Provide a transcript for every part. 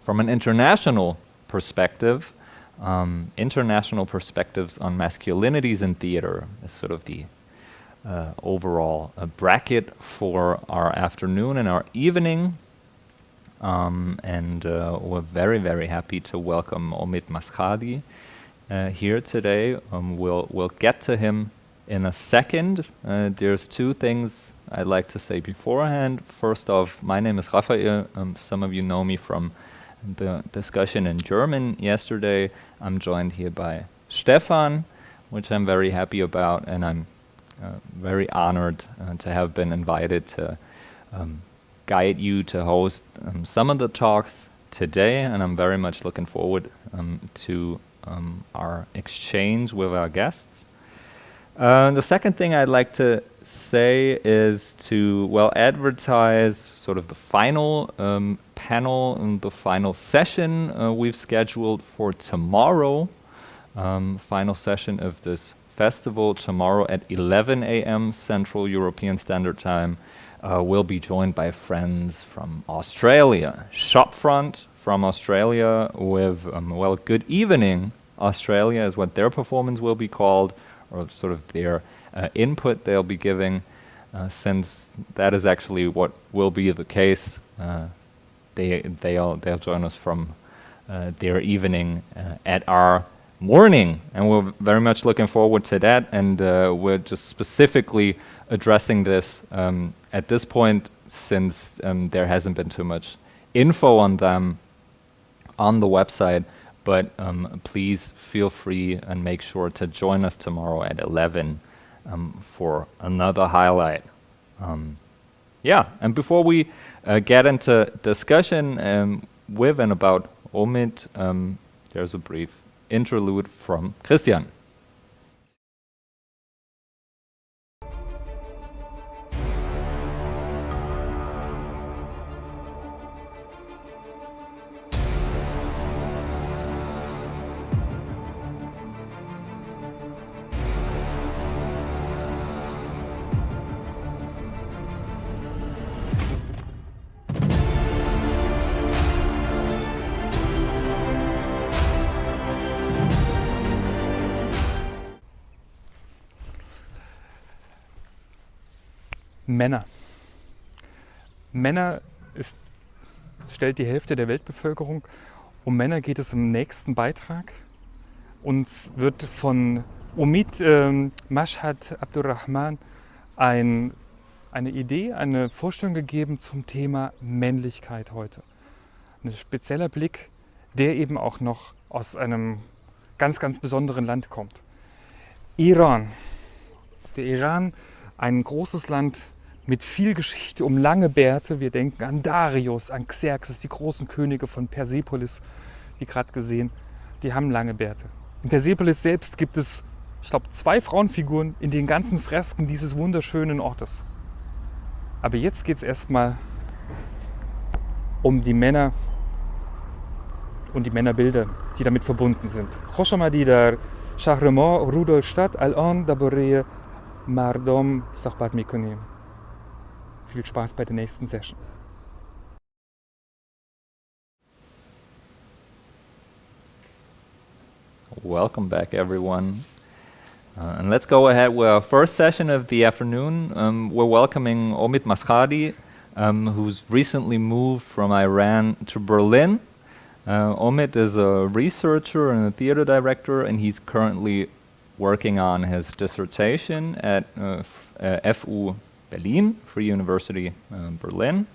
From an international perspective, international perspectives on masculinities in theater is sort of the overall bracket for our afternoon and our evening. And we're very, very happy to welcome Omid Mashhadi here today. We'll get to him in a second. There's two things I'd like to say beforehand. First off, my name is Raphael. Some of you know me from the discussion in German yesterday. I'm joined here by Stefan, which I'm very happy about, and I'm very honored to have been invited to guide you to host some of the talks today, and I'm very much looking forward to our exchange with our guests. The second thing I'd like to say is to, well, advertise sort of the final panel and the final session we've scheduled for tomorrow. Final session of this festival tomorrow at 11 a.m. Central European Standard Time. We'll be joined by friends from Australia, Shopfront from Australia with, well, Good Evening Australia is what their performance will be called, or sort of their input they'll be giving, since that is actually what will be the case. They'll join us from their evening at our morning, and we're very much looking forward to that. And we're just specifically addressing this at this point, since there hasn't been too much info on them on the website. But please feel free and make sure to join us tomorrow at 11 for another highlight. Yeah, and before we get into discussion with and about Omid, there's a brief interlude from Christian. Männer stellt die Hälfte der Weltbevölkerung. Um Männer geht es im nächsten Beitrag. Uns wird von Omid Mashhad Abdurrahman eine Idee, eine Vorstellung gegeben zum Thema Männlichkeit heute. Ein spezieller Blick, der eben auch noch aus einem ganz, ganz besonderen Land kommt. Iran. Der Iran, ein großes Land mit viel Geschichte, um lange Bärte. Wir denken an Darius, an Xerxes, die großen Könige von Persepolis, wie gerade gesehen, die haben lange Bärte. In Persepolis selbst gibt es, ich glaube, 2 Frauenfiguren in den ganzen Fresken dieses wunderschönen Ortes. Aber jetzt geht es erstmal um die Männer und die Männerbilder, die damit verbunden sind. خوش آمدی در شهر ما رودolstadt الان درباره مردم صحبت می‌کنیم. Viel Spaß bei der nächsten Session. Welcome back, everyone. And let's go ahead with our first session of the afternoon. We're welcoming Omid Mashhadi, who's recently moved from Iran to Berlin. Omid is a researcher and a theater director, and he's currently working on his dissertation at FU Berlin, Free University Berlin.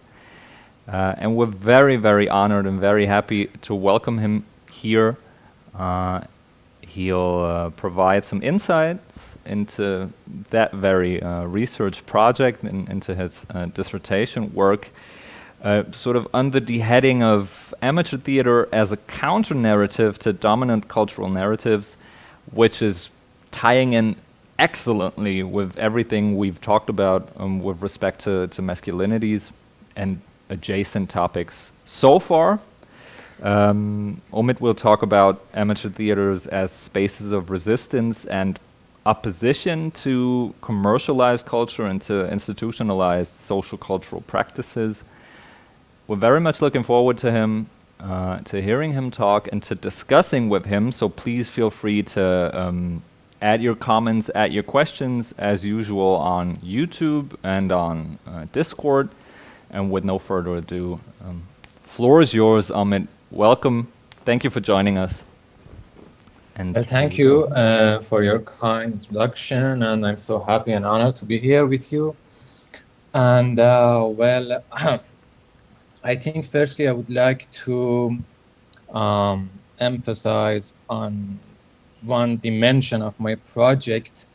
And we're very, very honored and very happy to welcome him here. He'll provide some insights into that very research project and into his dissertation work. sort of under the heading of amateur theater as a counter-narrative to dominant cultural narratives, which is tying in excellently with everything we've talked about with respect to masculinities and adjacent topics so far. Omid will talk about amateur theaters as spaces of resistance and opposition to commercialized culture and to institutionalized social cultural practices. We're very much looking forward to him, to hearing him talk and to discussing with him, so please feel free to add your comments, add your questions as usual on YouTube and on Discord. And with no further ado, floor is yours, Omid. Welcome. Thank you for joining us. And well, thank you for your kind introduction, and I'm so happy and honored to be here with you. And well, I think firstly I would like to emphasize on one dimension of my project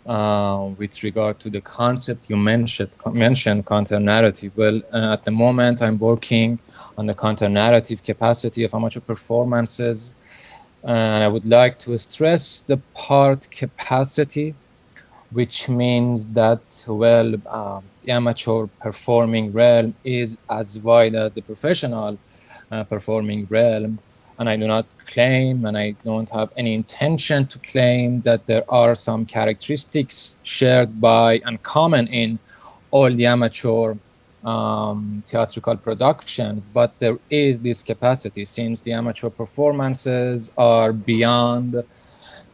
with regard to the concept you mentioned counter-narrative. Well, at the moment I'm working on the counter-narrative capacity of amateur performances, and I would like to stress the part capacity, which means that, well, the amateur performing realm is as wide as the professional performing realm. And I do not claim, and I don't have any intention to claim, that there are some characteristics shared by and common in all the amateur theatrical productions, but there is this capacity, since the amateur performances are beyond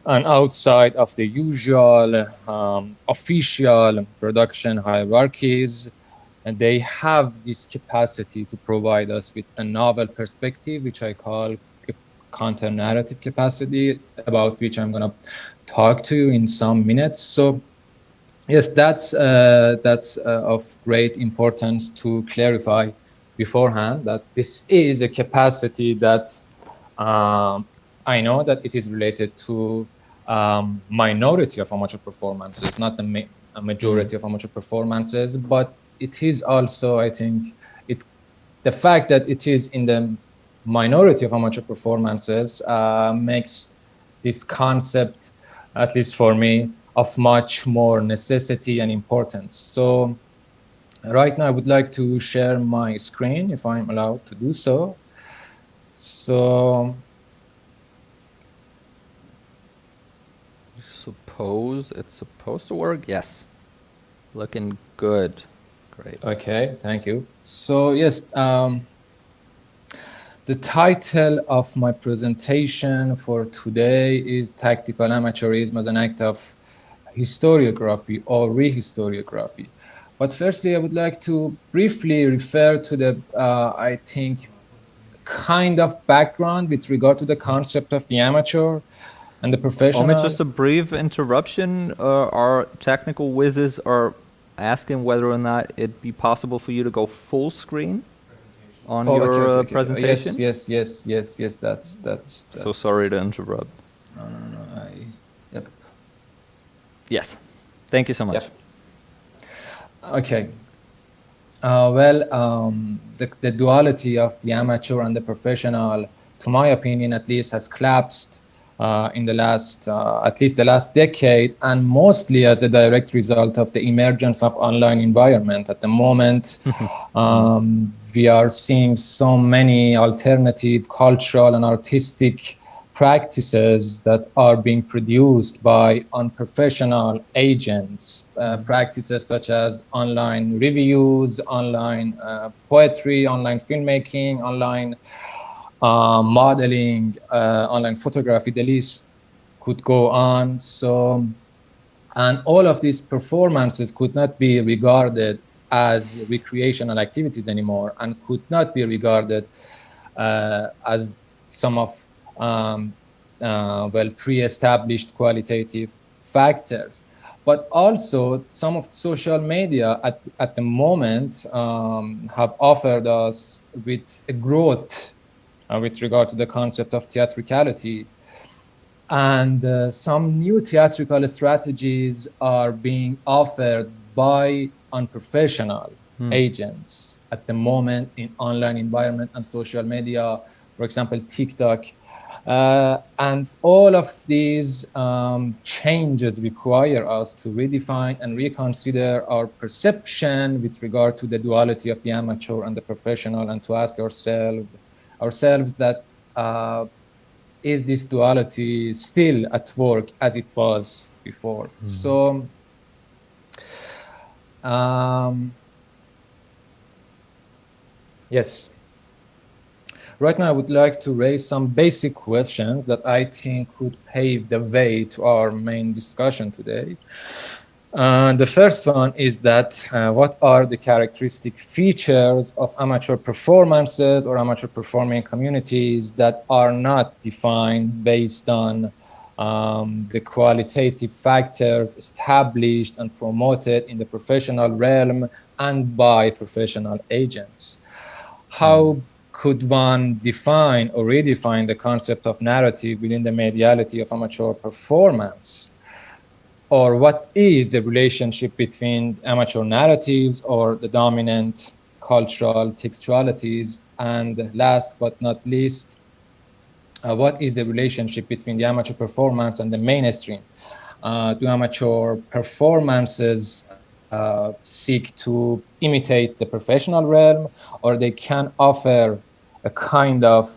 and outside of the usual official production hierarchies, and they have this capacity to provide us with a novel perspective, which I call counter-narrative capacity, about which I'm going to talk to you in some minutes. So yes, that's of great importance to clarify beforehand, that this is a capacity that I know that it is related to minority of amateur performances, not the majority of amateur performances, but it is also, I think, the fact that it is in the minority of amateur performances makes this concept, at least for me, of much more necessity and importance. So right now I would like to share my screen, if I'm allowed to do so. So suppose it's supposed to work. Yes, looking good. Great. Okay, thank you. So yes, the title of my presentation for today is Tactical Amateurism as an Act of Historiography or Re-historiography. But firstly, I would like to briefly refer to the, I think, kind of background with regard to the concept of the amateur and the professional. Omid, just a brief interruption. Our technical whizzes are asking whether or not it'd be possible for you to go full screen on your presentation. Yes, that's so sorry to interrupt. No, yep. Yes, thank you so much. Yep. Okay. Well, the duality of the amateur and the professional, to my opinion at least, has collapsed in the last, at least the last decade, and mostly as the direct result of the emergence of online environment. At the moment, we are seeing so many alternative cultural and artistic practices that are being produced by unprofessional agents, practices such as online reviews, online poetry, online filmmaking, online modeling, online photography. The list could go on. So, and all of these performances could not be regarded as recreational activities anymore, and could not be regarded as some of well, pre-established qualitative factors. But also some of social media at the moment have offered us with a growth with regard to the concept of theatricality. And some new theatrical strategies are being offered by unprofessional agents at the moment in online environment and social media, for example, TikTok. And all of these changes require us to redefine and reconsider our perception with regard to the duality of the amateur and the professional, and to ask ourselves that is this duality still at work as it was before? So yes. Right now, I would like to raise some basic questions that I think could pave the way to our main discussion today. The first one is that what are the characteristic features of amateur performances or amateur performing communities that are not defined based on the qualitative factors established and promoted in the professional realm and by professional agents? How could one define or redefine the concept of narrative within the mediality of amateur performance? Or what is the relationship between amateur narratives or the dominant cultural textualities? And last but not least, what is the relationship between the amateur performance and the mainstream? Do amateur performances seek to imitate the professional realm, or they can offer a kind of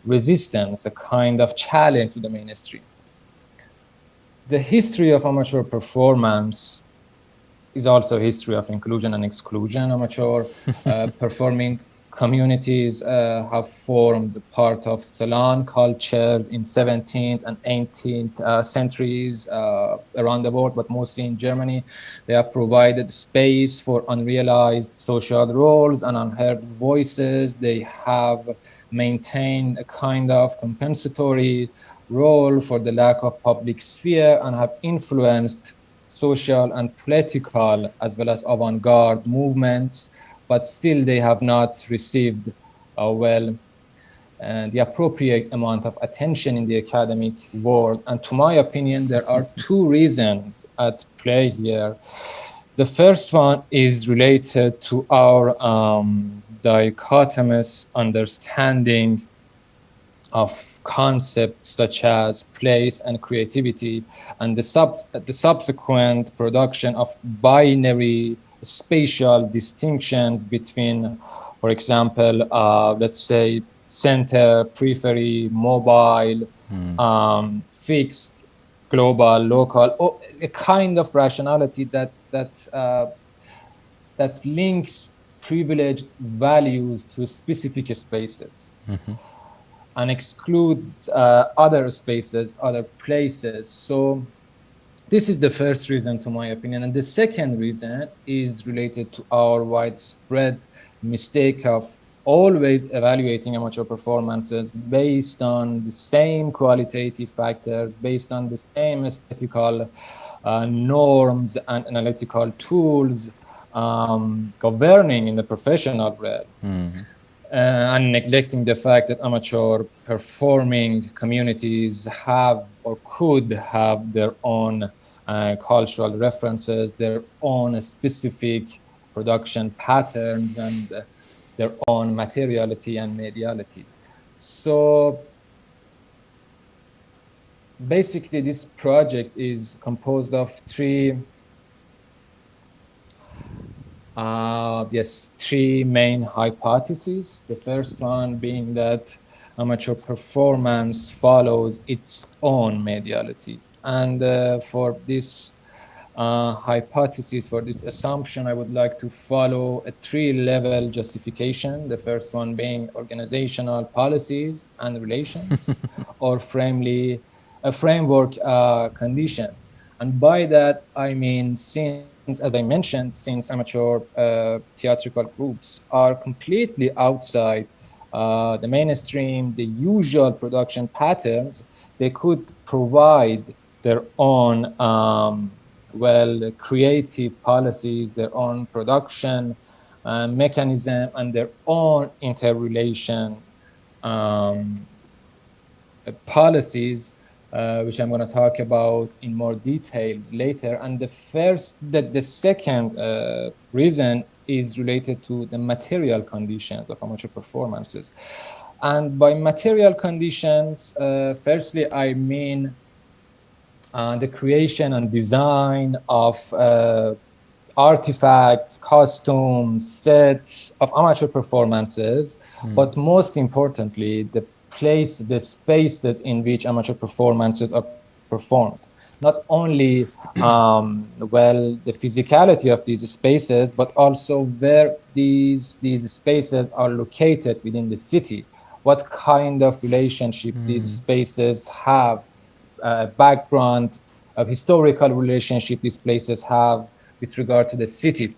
resistance, a kind of challenge to the mainstream? The history of amateur performance is also a history of inclusion and exclusion. Amateur performing communities have formed part of salon cultures in 17th and 18th centuries around the world, but mostly in Germany. They have provided space for unrealized social roles and unheard voices. They have maintained a kind of compensatory role for the lack of public sphere and have influenced social and political as well as avant-garde movements, but still they have not received the appropriate amount of attention in the academic world. And to my opinion, there are two reasons at play here. The first one is related to our dichotomous understanding of concepts such as place and creativity, and the subsequent production of binary spatial distinctions between, for example, let's say center, periphery, mobile, fixed, global, local, or a kind of rationality that links privileged values to specific spaces. And excludes other spaces, other places. So this is the first reason, to my opinion. And the second reason is related to our widespread mistake of always evaluating amateur performances based on the same qualitative factors, based on the same aesthetical norms and analytical tools governing in the professional realm. And neglecting the fact that amateur performing communities have or could have their own cultural references, their own specific production patterns, and their own materiality and mediality. So basically this project is composed of three main hypotheses. The first one being that amateur performance follows its own mediality. And for this hypothesis, for this assumption, I would like to follow a three-level justification. The first one being organizational policies and relations, or framework conditions. And by that, I mean, as I mentioned, since amateur theatrical groups are completely outside the mainstream, the usual production patterns, they could provide their own creative policies, their own production mechanism, and their own interrelation policies, which I'm going to talk about in more details later. And the second reason is related to the material conditions of amateur performances. And by material conditions, firstly, I mean the creation and design of artifacts, costumes, sets of amateur performances, but most importantly, the spaces in which amateur performances are performed. Not only, the physicality of these spaces, but also where these spaces are located within the city. What kind of relationship these spaces have, background of historical relationship these places have with regard to the city.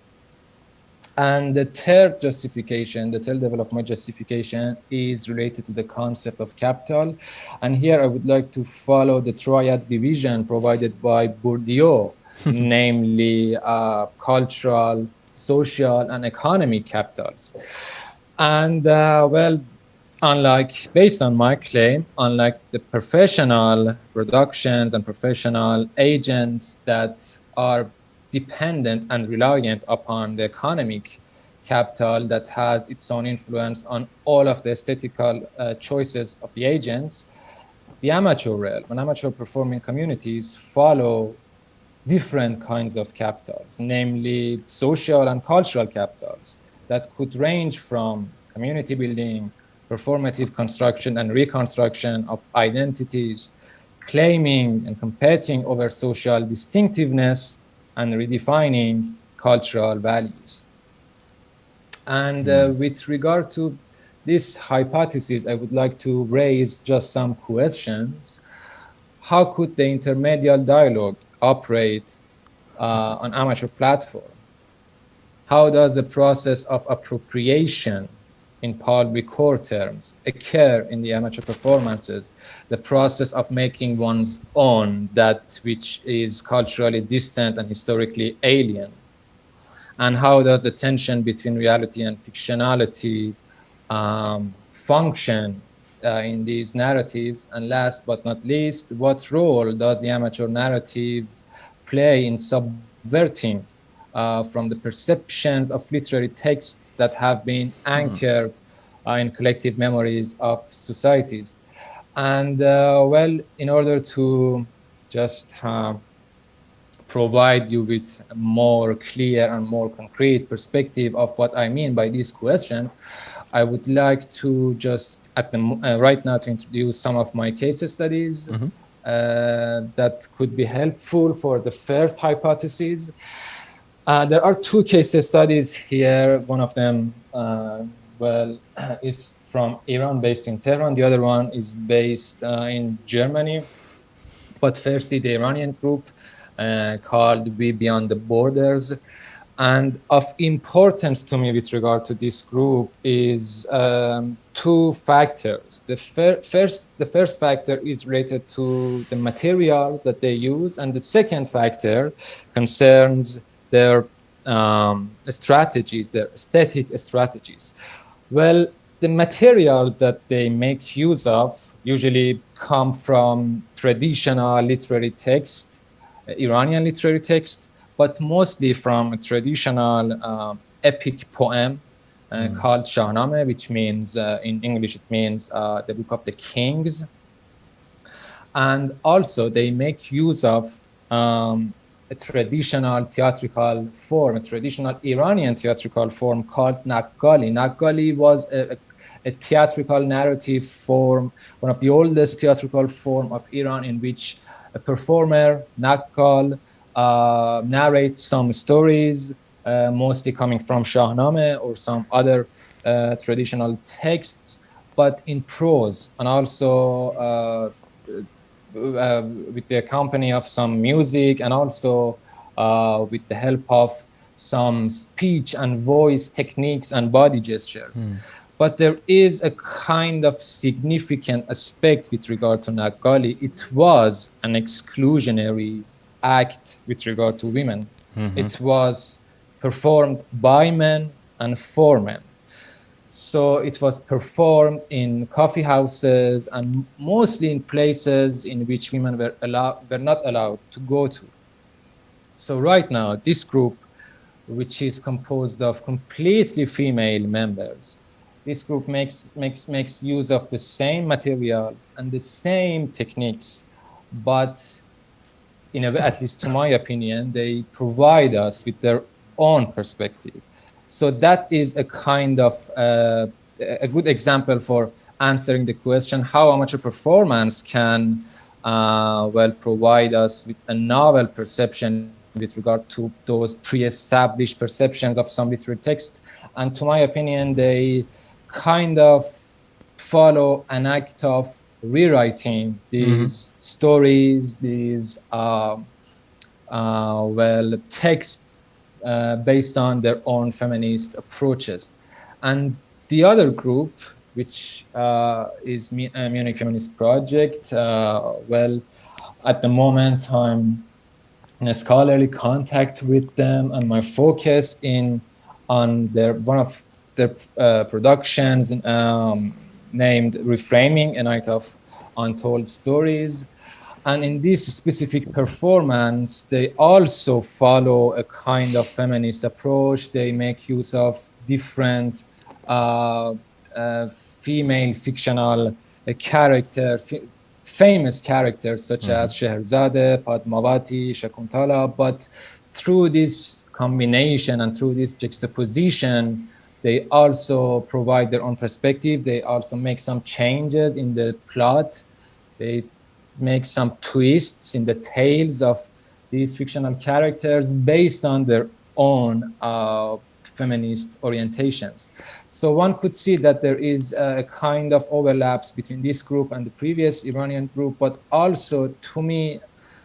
And the third justification, the third level of my justification, is related to the concept of capital. And here I would like to follow the triad division provided by Bourdieu, namely cultural, social, and economic capitals. And based on my claim, unlike the professional productions and professional agents that are dependent and reliant upon the economic capital that has its own influence on all of the aesthetical choices of the agents, the amateur realm and amateur performing communities follow different kinds of capitals, namely social and cultural capitals that could range from community building, performative construction and reconstruction of identities, claiming and competing over social distinctiveness, and redefining cultural values. And with regard to this hypothesis, I would like to raise just some questions. How could the intermedial dialogue operate on amateur platform? How does the process of appropriation in public core terms occur in the amateur performances? The process of making one's own that which is culturally distant and historically alien. And how does the tension between reality and fictionality function in these narratives? And last but not least, what role does the amateur narrative play in subverting from the perceptions of literary texts that have been anchored in collective memories of societies? And in order to just provide you with a more clear and more concrete perspective of what I mean by these questions, I would like to just right now to introduce some of my case studies that could be helpful for the first hypothesis. There are two case studies here. One of them, is from Iran, based in Tehran. The other one is based in Germany. But firstly, the Iranian group called We Beyond the Borders. And of importance to me with regard to this group is two factors. The first factor is related to the materials that they use, and the second factor concerns their strategies, their aesthetic strategies. Well, the materials that they make use of usually come from traditional literary text, Iranian literary text, but mostly from a traditional epic poem called Shahnameh, which means, in English, it means the Book of the Kings. And also they make use of a traditional theatrical form, a traditional Iranian theatrical form called Nagali. Nagali was a theatrical narrative form, one of the oldest theatrical form of Iran, in which a performer, Nagal, narrates some stories, mostly coming from Shahnameh or some other traditional texts, but in prose, and also with the accompany of some music, and also with the help of some speech and voice techniques and body gestures. But there is a kind of significant aspect with regard to Nagali. It was an exclusionary act with regard to women. It was performed by men and for men. So it was performed in coffee houses and mostly in places in which women were not allowed to go to. So right now, this group which is composed of completely female members. This group makes use of the same materials and the same techniques, but in a way, at least to my opinion, they provide us with their own perspective. So that is a kind of a good example for answering the question how amateur performance can well provide us with a novel perception with regard to those pre-established perceptions of some literary text. And to my opinion, they kind of follow an act of rewriting these stories, these well texts based on their own feminist approaches. And the other group, which is Munich Feminist Project, well, at the moment I'm in a scholarly contact with them, and my focus on one of their productions named Reframing, a Night of Untold Stories. And in this specific performance, they also follow a kind of feminist approach. They make use of different female fictional characters, famous characters such as Scheherazade, Padmavati, Shakuntala, but through this combination and through this juxtaposition, they also provide their own perspective. They also make some changes in the plot. They make some twists in the tales of these fictional characters based on their own feminist orientations. So one could see that there is a kind of overlaps between this group and the previous Iranian group, but also to me,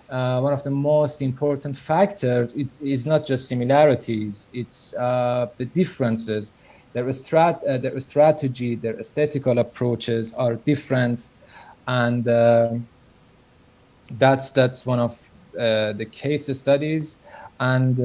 one of the most important factors is not just similarities, it's the differences. Their strategy, their aesthetical approaches are different, and that's one of the case studies. And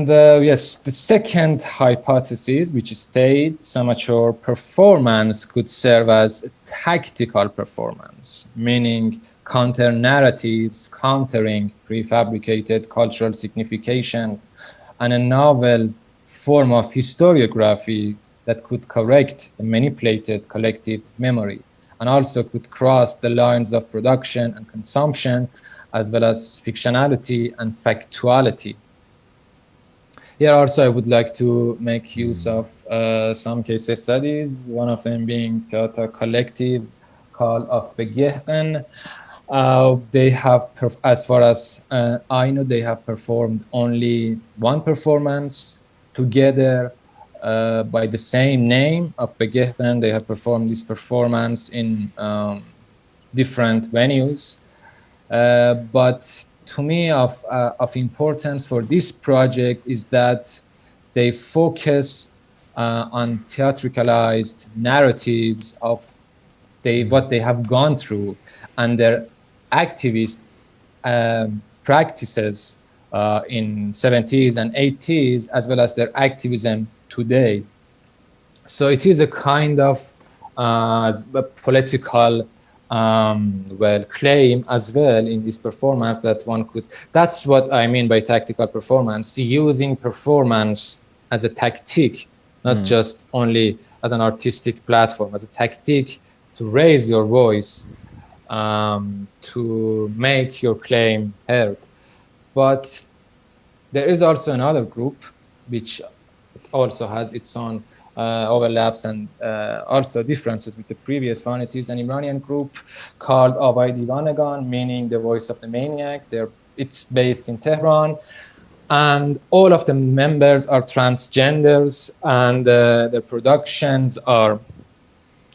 yes, the second hypothesis, which states amateur performance could serve as a tactical performance, meaning counter narratives, countering prefabricated cultural significations, and a novel form of historiography that could correct the manipulated collective memory, and also could cross the lines of production and consumption, as well as fictionality and factuality. Here also, I would like to make use of some case studies, one of them being theater collective called Auf Begehten. They have, as far as I know, they have performed only one performance together by the same name of Begehten. They have performed this performance in different venues, but to me of importance for this project is that they focus on theatricalized narratives of what they have gone through and their activist practices in 70s and 80s, as well as their activism today. So it is a kind of a political well, claim as well in this performance that one could, that's what I mean by tactical performance, using performance as a tactic, not just only as an artistic platform, as a tactic to raise your voice, to make your claim heard. But there is also another group which also has its own overlaps and also differences with the previous one. It is an Iranian group called Avai Divanagan, meaning the voice of the maniac. It's based in Tehran, and all of the members are transgenders, and their productions are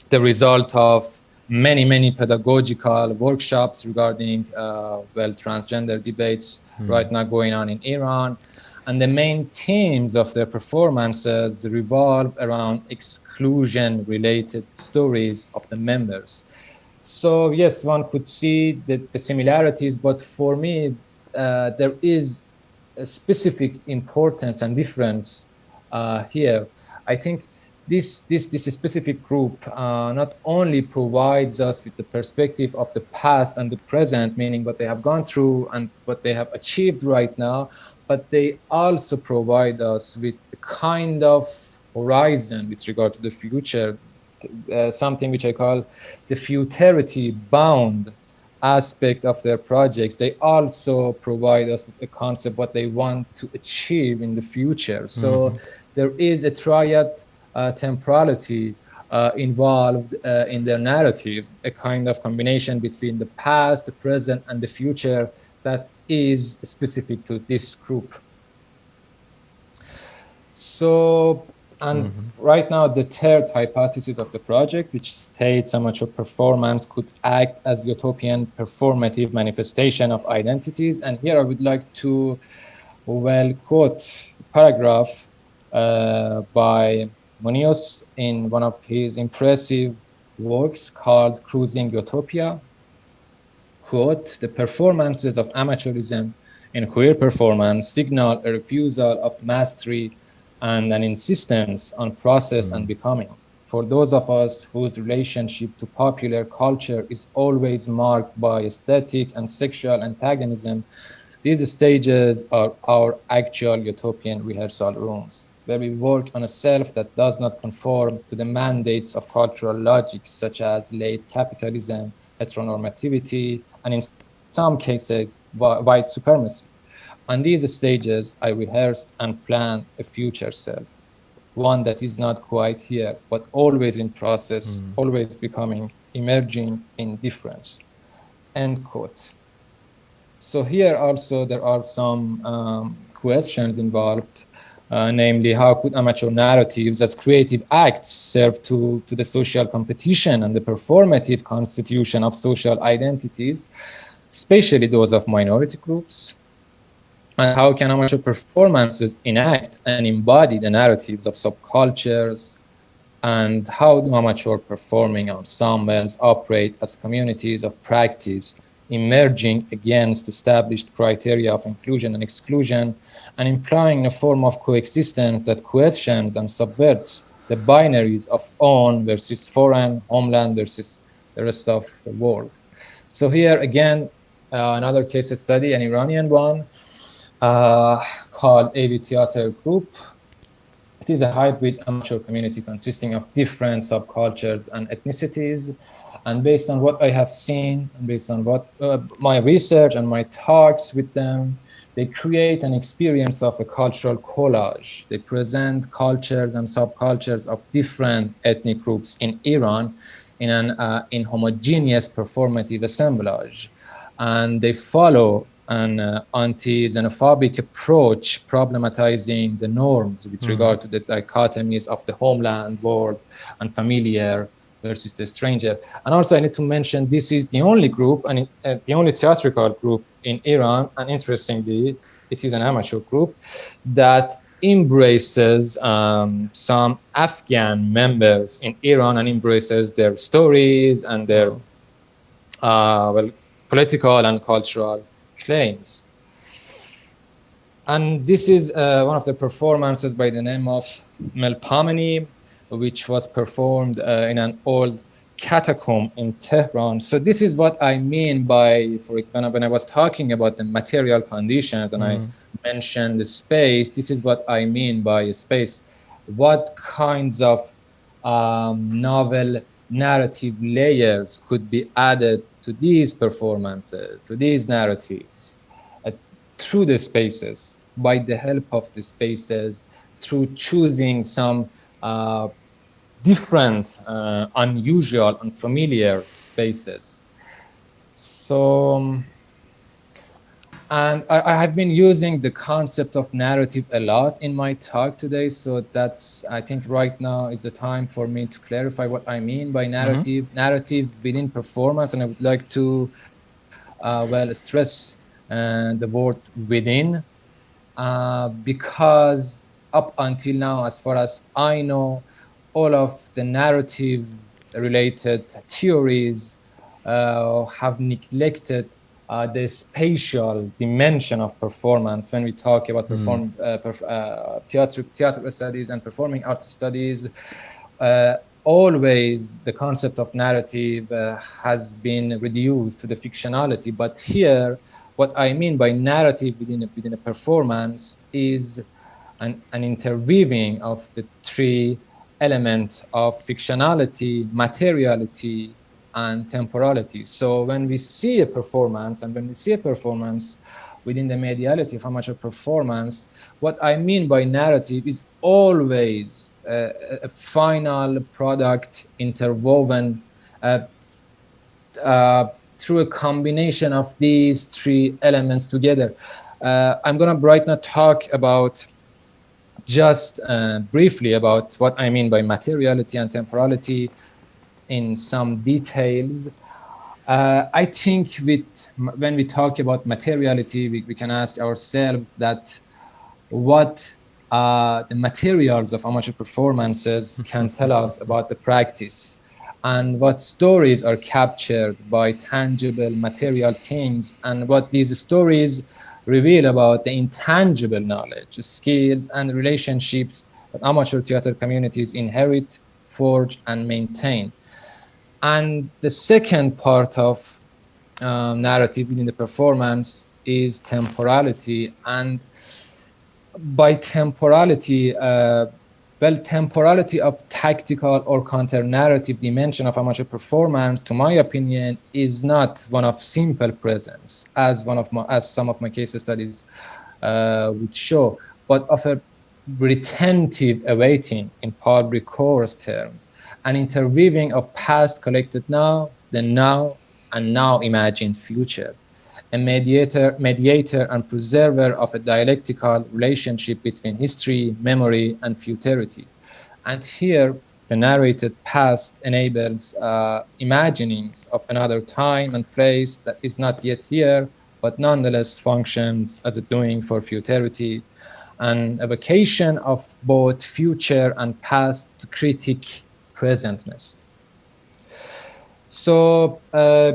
the result of many pedagogical workshops regarding well, transgender debates right now going on in Iran. And the main themes of their performances revolve around exclusion-related stories of the members. So yes, one could see the similarities, but for me, there is a specific importance and difference here. I think this specific group not only provides us with the perspective of the past and the present, meaning what they have gone through and what they have achieved right now, but they also provide us with a kind of horizon with regard to the future, something which I call the futurity bound aspect of their projects. They also provide us with a concept what they want to achieve in the future. So there is a triad temporality involved in their narrative, a kind of combination between the past, the present, and the future that is specific to this group. So, and right now, the third hypothesis of the project, which states amateur performance could act as utopian performative manifestation of identities. And here I would like to, well, quote a paragraph by Munoz in one of his impressive works called Cruising Utopia. Quote, the performances of amateurism in queer performance signal a refusal of mastery and an insistence on process and becoming. For those of us whose relationship to popular culture is always marked by aesthetic and sexual antagonism, these stages are our actual utopian rehearsal rooms, where we work on a self that does not conform to the mandates of cultural logics such as late capitalism, heteronormativity, and in some cases, white supremacy. On these stages, I rehearsed and planned a future self, one that is not quite here, but always in process, always becoming, emerging in difference. End quote. So here also there are some questions involved, namely how could amateur narratives as creative acts serve to the social competition and the performative constitution of social identities, especially those of minority groups? And how can amateur performances enact and embody the narratives of subcultures? And how do amateur performing ensembles operate as communities of practice, emerging against established criteria of inclusion and exclusion, and implying a form of coexistence that questions and subverts the binaries of own versus foreign, homeland versus the rest of the world? So here again, another case study, an Iranian one, called AV Theater Group. It is a hybrid amateur community consisting of different subcultures and ethnicities. And based on what I have seen, and based on what my research and my talks with them, they create an experience of a cultural collage. They present cultures and subcultures of different ethnic groups in Iran in an inhomogeneous performative assemblage. And they follow an anti-xenophobic approach, problematizing the norms with regard to the dichotomies of the homeland, world, and familiar versus the stranger. And also I need to mention this is the only group, and the only theatrical group in Iran, and interestingly, it is an amateur group that embraces some Afghan members in Iran and embraces their stories and their well, political and cultural claims. And this is one of the performances by the name of Melpomene, which was performed in an old catacomb in Tehran. So this is what I mean by, for example, when I was talking about the material conditions and I mentioned the space, this is what I mean by space. What kinds of novel narrative layers could be added to these performances, to these narratives, through the spaces, by the help of the spaces, through choosing some different, unusual, unfamiliar spaces. So, and I have been using the concept of narrative a lot in my talk today. So that's, I think right now is the time for me to clarify what I mean by narrative, narrative within performance. And I would like to, well, stress the word within, because up until now, as far as I know, all of the narrative related theories have neglected the spatial dimension of performance when we talk about theater studies and performing arts studies. Always the concept of narrative has been reduced to the fictionality, but here what I mean by narrative within a performance is an interweaving of the three elements of fictionality, materiality, and temporality. So when we see a performance, within the mediality of amateur performance, what I mean by narrative is always a final product interwoven through a combination of these three elements together. I'm going to right now talk about just briefly about what I mean by materiality and temporality in some details. I think when we talk about materiality, we can ask ourselves that what the materials of amateur performances can tell us about the practice, and what stories are captured by tangible material things, and what these stories reveal about the intangible knowledge, skills, and relationships that amateur theater communities inherit, forge, and maintain. And the second part of narrative within the performance is temporality. And by temporality, temporality of tactical or counter-narrative dimension of amateur performance, to my opinion, is not one of simple presence, as some of my case studies would show, but of a retentive awaiting in public course terms, an interweaving of past collected now, the now, and now imagined future, a mediator and preserver of a dialectical relationship between history, memory, and futurity. And here, the narrated past enables imaginings of another time and place that is not yet here, but nonetheless functions as a doing for futurity, and a vocation of both future and past to critique presentness. So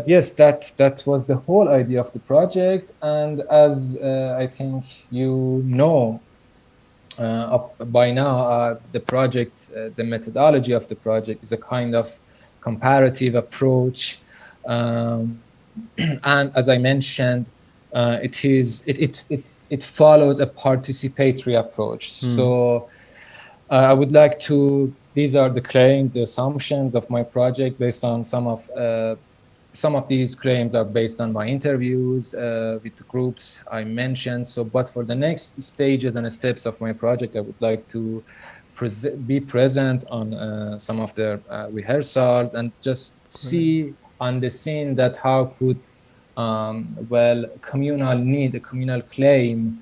yes, that was the whole idea of the project. And as I think you know by now, the project, the methodology of the project is a kind of comparative approach, and as I mentioned, it follows a participatory approach. So I would like to. These are the claims, the assumptions of my project. Based on some of these claims are based on my interviews with the groups I mentioned. So, but for the next stages and steps of my project, I would like to be present on some of the rehearsals and just see on the scene that how could communal need, a communal claim,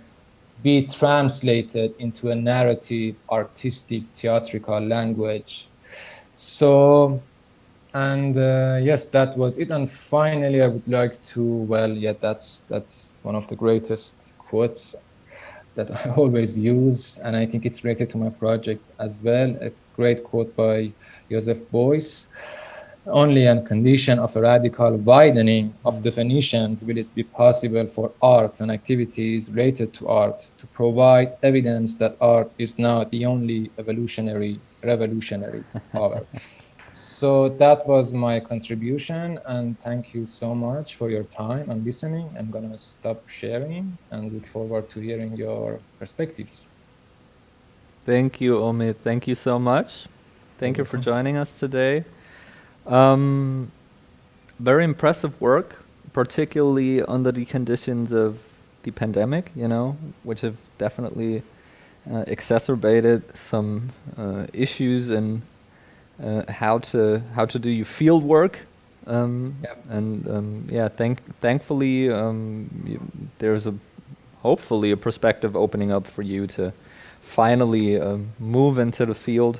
be translated into a narrative, artistic, theatrical language. So, and yes, that was it. And finally, I would like to, that's one of the greatest quotes that I always use, and I think it's related to my project as well. A great quote by Joseph Beuys: "Only on condition of a radical widening of definitions will it be possible for art and activities related to art to provide evidence that art is not the only revolutionary power." So that was my contribution, and thank you so much for your time and listening. I'm gonna stop sharing and look forward to hearing your perspectives. Thank you, Omid. Thank you so much. Thank you for joining us today. Very impressive work, particularly under the conditions of the pandemic, which have definitely exacerbated some issues in how to do your field work. Thankfully, there's hopefully a perspective opening up for you to finally move into the field.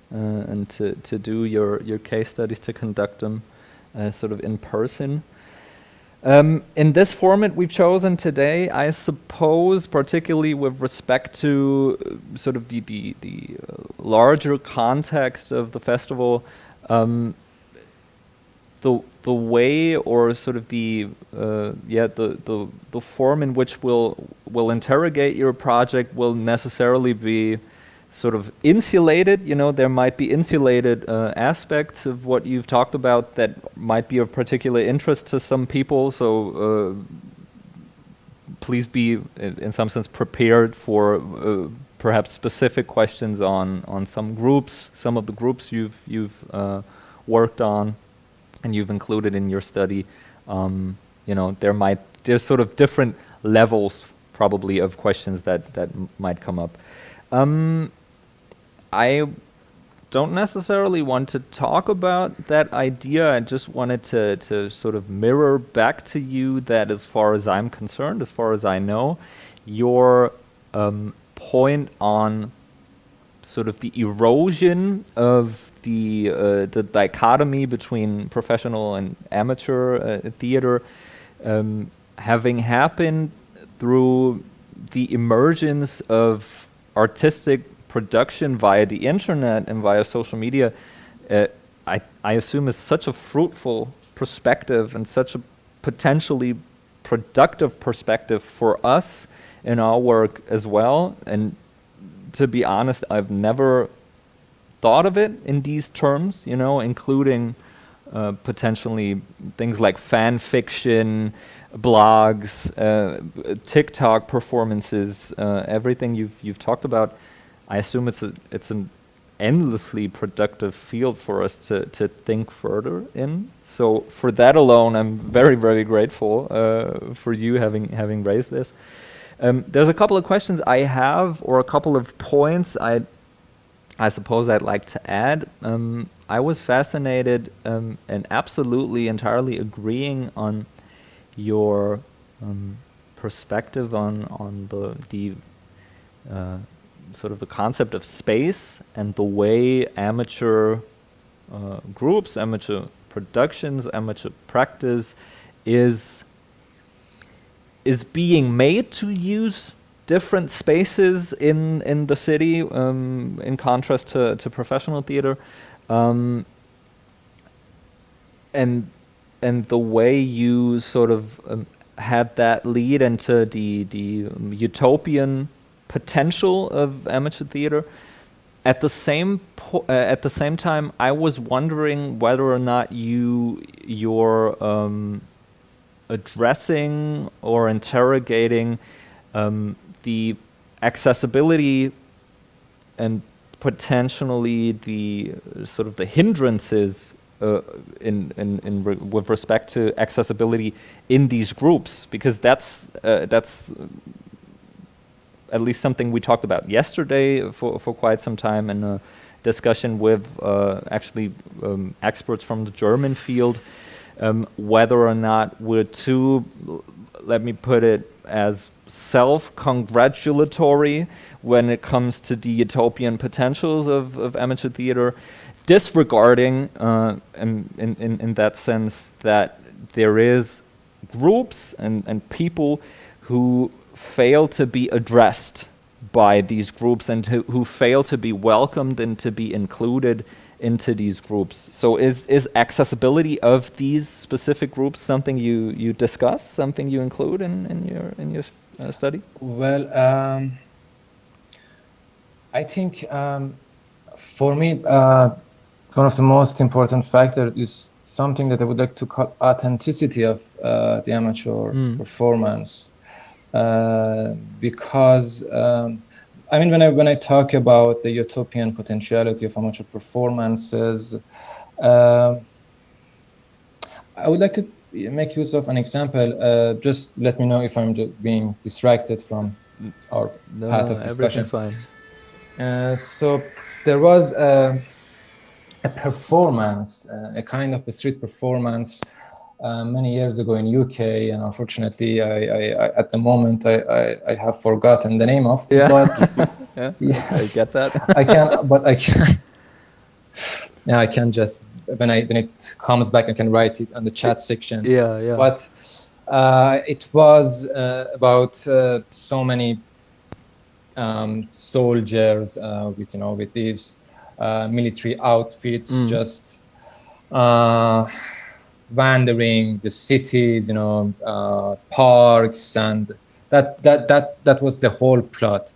And to do your case studies, to conduct them sort of in person. In this format we've chosen today, I suppose, particularly with respect to sort of the larger context of the festival, the way or sort of the form in which we'll interrogate your project will necessarily be sort of insulated. There might be insulated aspects of what you've talked about that might be of particular interest to some people. So please be, in some sense, prepared for perhaps specific questions on some groups, some of the groups you've worked on and you've included in your study. There's sort of different levels probably of questions that might come up. I don't necessarily want to talk about that idea. I just wanted to sort of mirror back to you that, as far as I'm concerned, as far as I know, your point on sort of the erosion of the dichotomy between professional and amateur theater having happened through the emergence of artistic production via the internet and via social media, I assume is such a fruitful perspective and such a potentially productive perspective for us in our work as well. And to be honest, I've never thought of it in these terms, including potentially things like fan fiction, blogs, TikTok performances, everything you've talked about. I assume it's an endlessly productive field for us to think further in. So for that alone, I'm very, very grateful for you having raised this. There's a couple of questions I have, or a couple of points I suppose I'd like to add. I was fascinated and absolutely entirely agreeing on your perspective on the sort of the concept of space and the way amateur groups, amateur productions, amateur practice is being made to use different spaces in the city, in contrast to professional theater, and the way you sort of had that lead into the utopian potential of amateur theater. At the same time, I was wondering whether or not you're addressing or interrogating the accessibility and potentially the sort of the hindrances with respect to accessibility in these groups, because that's at least something we talked about yesterday for quite some time in a discussion with experts from the German field, whether or not we're too, let me put it as, self-congratulatory when it comes to the utopian potentials of amateur theater, disregarding in that sense that there is groups and people who fail to be addressed by these groups and who fail to be welcomed and to be included into these groups. So is accessibility of these specific groups something you discuss, something you include in your study? Well, I think for me, one of the most important factors is something that I would like to call authenticity of the amateur performance. Because I mean, when I talk about the utopian potentiality of amateur performances, I would like to make use of an example. Just let me know if I'm just being distracted from our path of discussion. Everything's fine. So there was a performance, a kind of a street performance many years ago in UK, and unfortunately, I at the moment I have forgotten the name of. Yeah. But yeah. yes, I get that. I can. Yeah, I can just when it comes back, I can write it on the chat section. Yeah. But it was about so many soldiers with these military outfits, just wandering the cities, parks, and that was the whole plot.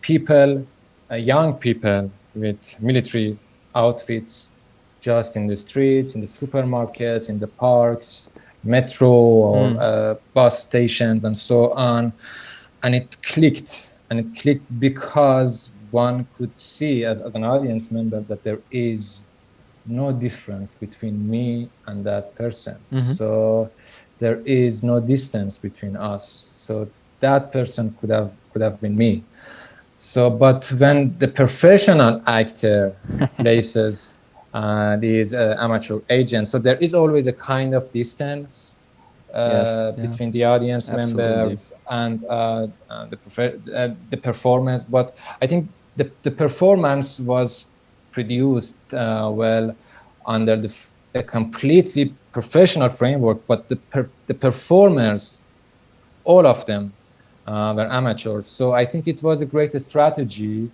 People, young people with military outfits, just in the streets, in the supermarkets, in the parks, metro or bus stations and so on, and it clicked because one could see as an audience member that there is no difference between me and that person. So there is no distance between us. So that person could have been me. So, but when the professional actor places these amateur agents, so there is always a kind of distance between the audience members and the performance. But I think the performance was produced well under a completely professional framework, but the performers, all of them, were amateurs. So I think it was a great strategy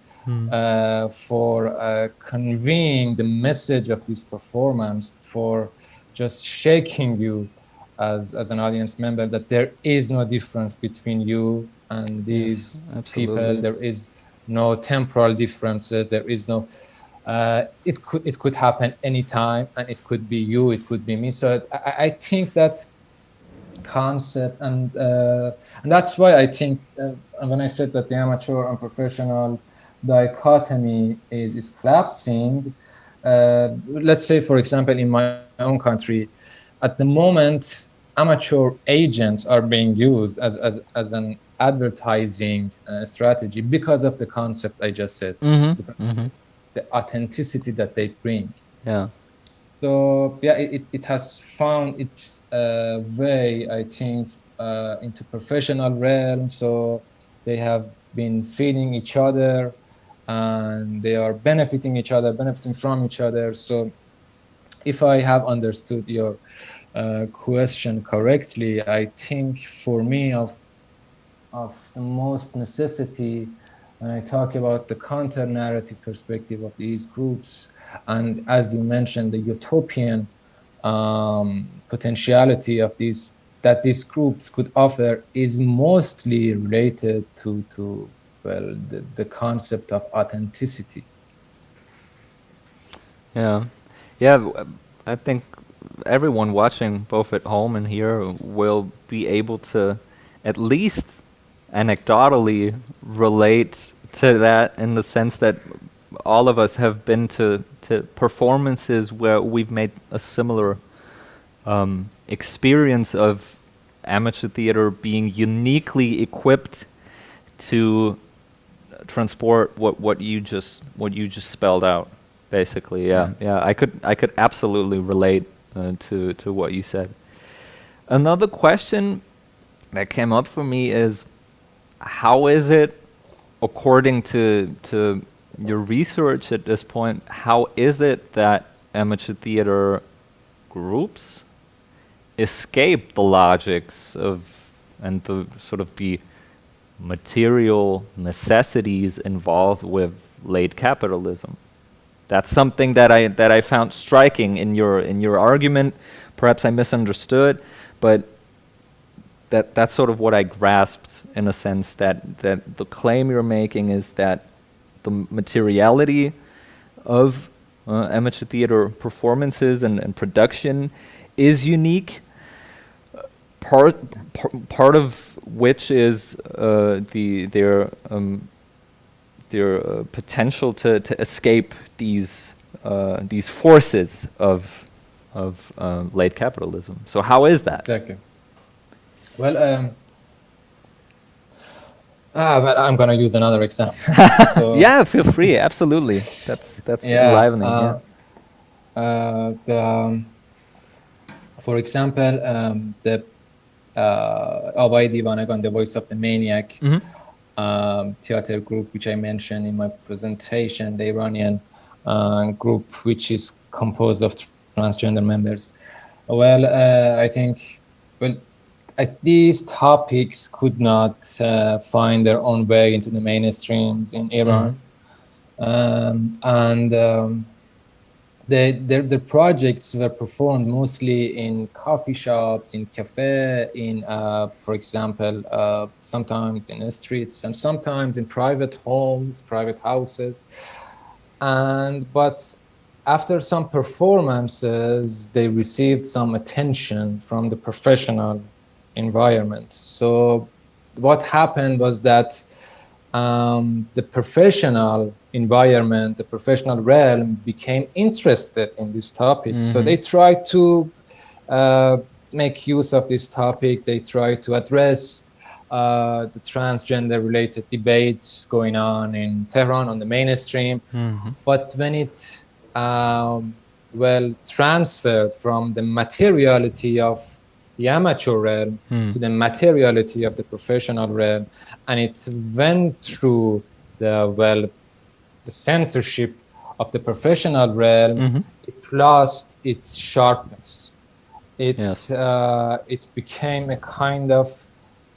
for conveying the message of this performance, for just shaking you as an audience member that there is no difference between you and these people. There is no temporal differences. There is no. It could happen anytime, and it could be you. It could be me. So I think that concept, and that's why I think when I said that the amateur and professional dichotomy is collapsing, let's say, for example, in my own country, at the moment, amateur agents are being used as an advertising strategy because of the concept I just said, the authenticity that they bring. Yeah. So yeah, it has found its way, I think, into professional realm. So they have been feeding each other, and they are benefiting each other, benefiting from each other. So if I have understood your question correctly, I think for me of the most necessity when I talk about the counter-narrative perspective of these groups, and as you mentioned, the utopian potentiality of these groups could offer, is mostly related to the concept of authenticity. Yeah, I think everyone watching, both at home and here, will be able to at least anecdotally relate to that, in the sense that all of us have been to performances where we've made a similar experience of amateur theater being uniquely equipped to transport what you just spelled out, basically. Yeah. I could absolutely relate to what you said. Another question that came up for me is, how is it, according to your research at this point, how is it that amateur theater groups escape the logics of and the sort of the material necessities involved with late capitalism? That's something that I found striking in your argument. Perhaps I misunderstood, but that's sort of what I grasped, in a sense, that the claim you're making is that the materiality of amateur theater performances and production is unique. Part of which is their potential to escape these forces of late capitalism. So how is that? Exactly. Well, but I'm gonna use another example. So, yeah, feel free. Absolutely. That's enlivening. For example, the Avai Divanagan, the Voice of the Maniac, theater group, which I mentioned in my presentation, the Iranian group, which is composed of transgender members. Well, I think, these topics could not find their own way into the mainstreams in Iran, and their projects were performed mostly in coffee shops, in cafe, in for example, sometimes in the streets, and sometimes in private homes, private houses. But after some performances, they received some attention from the professional environment. So what happened was that the professional environment, the professional realm became interested in this topic. So they tried to make use of this topic. They tried to address the transgender related debates going on in Tehran on the mainstream. But when it transferred from the materiality of the amateur realm to the materiality of the professional realm, and it went through the censorship of the professional realm, it lost its sharpness. It became a kind of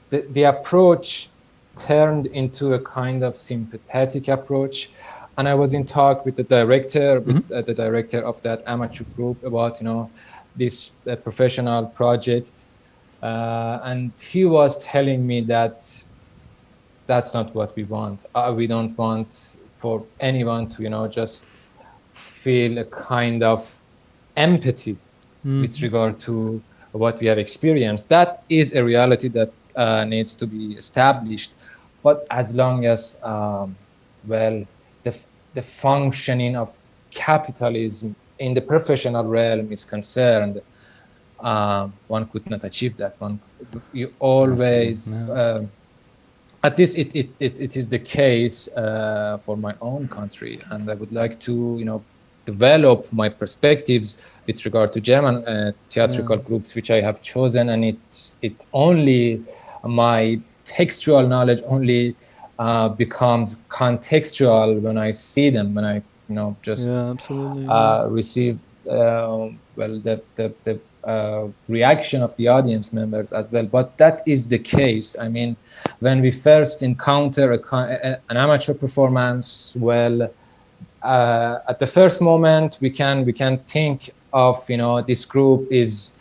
the approach turned into a kind of sympathetic approach. And I was in talk with the director, the director of that amateur group about, this professional project. And he was telling me that that's not what we want. We don't want for anyone to, just feel a kind of empathy with regard to what we have experienced. That is a reality that needs to be established. But as long as, the functioning of capitalism in the professional realm is concerned, one could not achieve that. You always, at least it is the case for my own country, and I would like to, develop my perspectives with regard to German theatrical groups, which I have chosen, and it only my textual knowledge only becomes contextual when I see them, when I receive the reaction of the audience members as well. But that is the case. I mean, when we first encounter an amateur performance, at the first moment we can think of this group is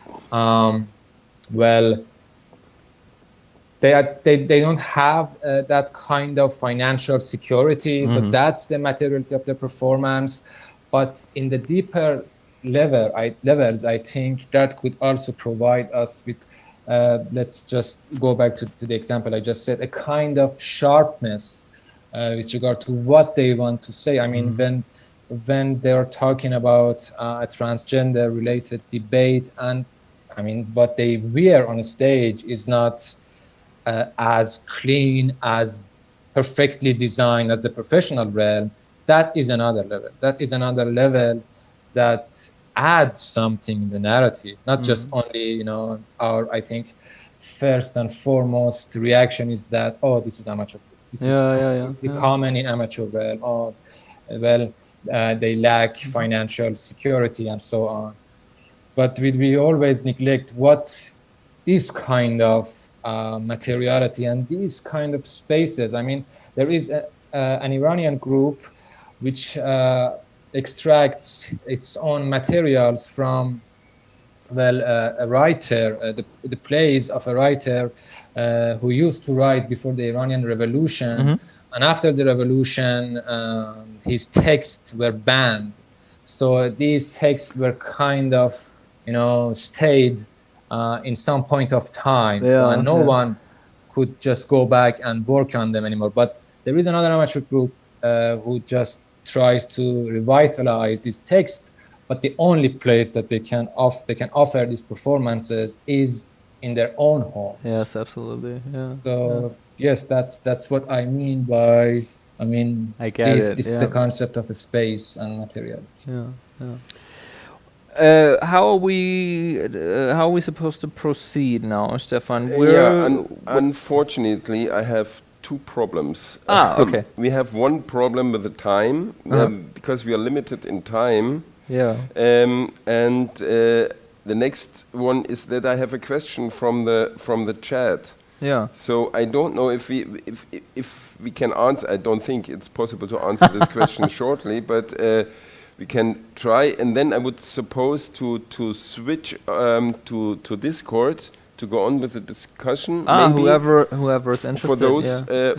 they don't have that kind of financial security, so that's the materiality of the performance. But in the deeper levels, I think that could also provide us with, let's just go back to the example I just said, a kind of sharpness with regard to what they want to say. I mean, when they're talking about a transgender related debate, and I mean, what they wear on stage is not as clean, as perfectly designed as the professional realm. That is another level. That is another level that adds something in the narrative, not just only, our, I think, first and foremost reaction is that, oh, this is amateur. This is common in amateur realm. Oh, they lack financial security and so on. But we always neglect what this kind of materiality and these kind of spaces. I mean, there is an Iranian group which extracts its own materials from a writer, the plays of a writer who used to write before the Iranian Revolution, and after the revolution his texts were banned. So these texts were kind of stayed in some point of time, so no one could just go back and work on them anymore. But there is another amateur group who just tries to revitalize this text, but the only place that they can offer these performances is in their own homes. Yes, absolutely. Yeah. So yes, that's what I mean by this the concept of a space and materials. How are we supposed to proceed now, Stefan? Unfortunately, I have two problems. Okay. We have one problem with the time, because we are limited in time. Yeah. And the next one is that I have a question from the chat. Yeah. So I don't know if we can answer. I don't think it's possible to answer this question shortly, but we can try. And then I would suppose to switch to Discord to go on with the discussion. Maybe whoever is interested. For those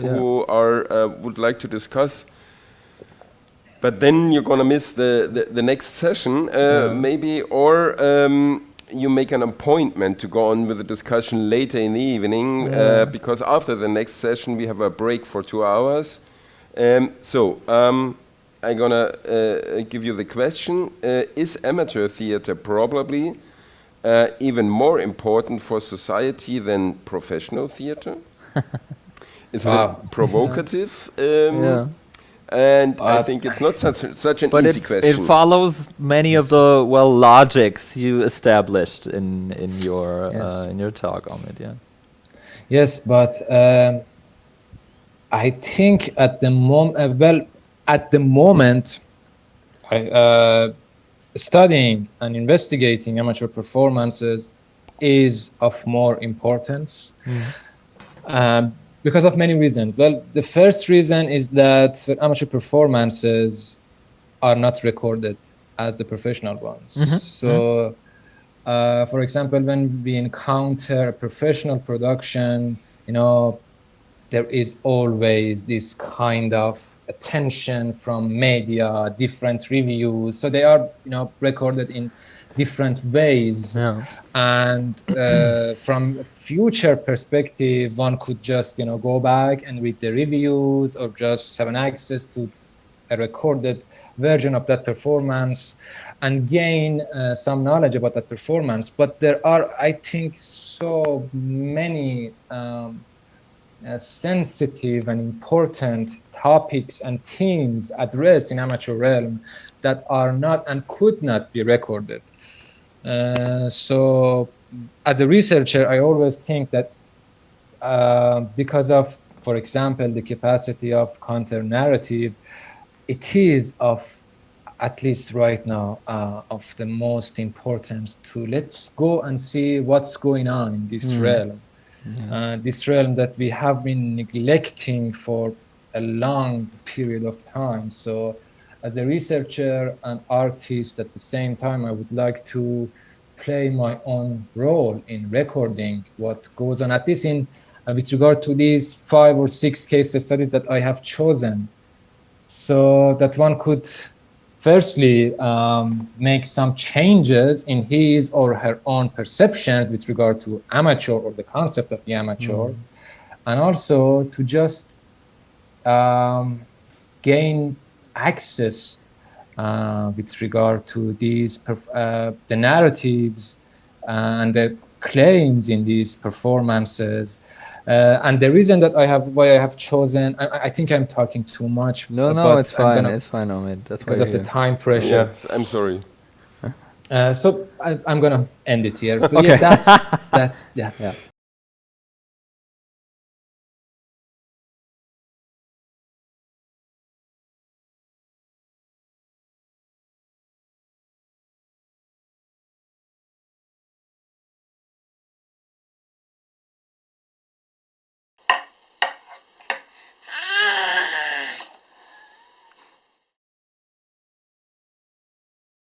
who are would like to discuss. but then you're gonna miss the next session, maybe, or you make an appointment to go on with the discussion later in the evening, because after the next session we have a break for 2 hours. I'm gonna give you the question: is amateur theater probably even more important for society than professional theater? It's very provocative. And I think it's not such an easy question. It follows many of the logics you established in your talk, Omid. Yeah. Yes, but I think at the moment, studying and investigating amateur performances is of more importance. Because of many reasons. Well, the first reason is that amateur performances are not recorded as the professional ones. So, for example, when we encounter a professional production, there is always this kind of attention from media, different reviews. So they are, recorded in different ways. And from a future perspective, one could just go back and read the reviews, or just have an access to a recorded version of that performance and gain some knowledge about that performance. But there are, I think, so many sensitive and important topics and themes addressed in amateur realm that are not and could not be recorded. So as a researcher, I always think that because of, for example, the capacity of counter-narrative, it is of, at least right now, of the most importance to let's go and see what's going on in this realm. This realm that we have been neglecting for a long period of time. So as a researcher and artist at the same time, I would like to play my own role in recording what goes on, at least in with regard to these 5 or 6 case studies that I have chosen, so that one could firstly make some changes in his or her own perceptions with regard to amateur or the concept of the amateur, and also to just gain access with regard to these the narratives and the claims in these performances. And the reason that why I have chosen, I think I'm talking too much. No, it's fine. It's fine, Omid. That's because of the time pressure. Yes, I'm sorry. So I'm gonna end it here. So Okay. that's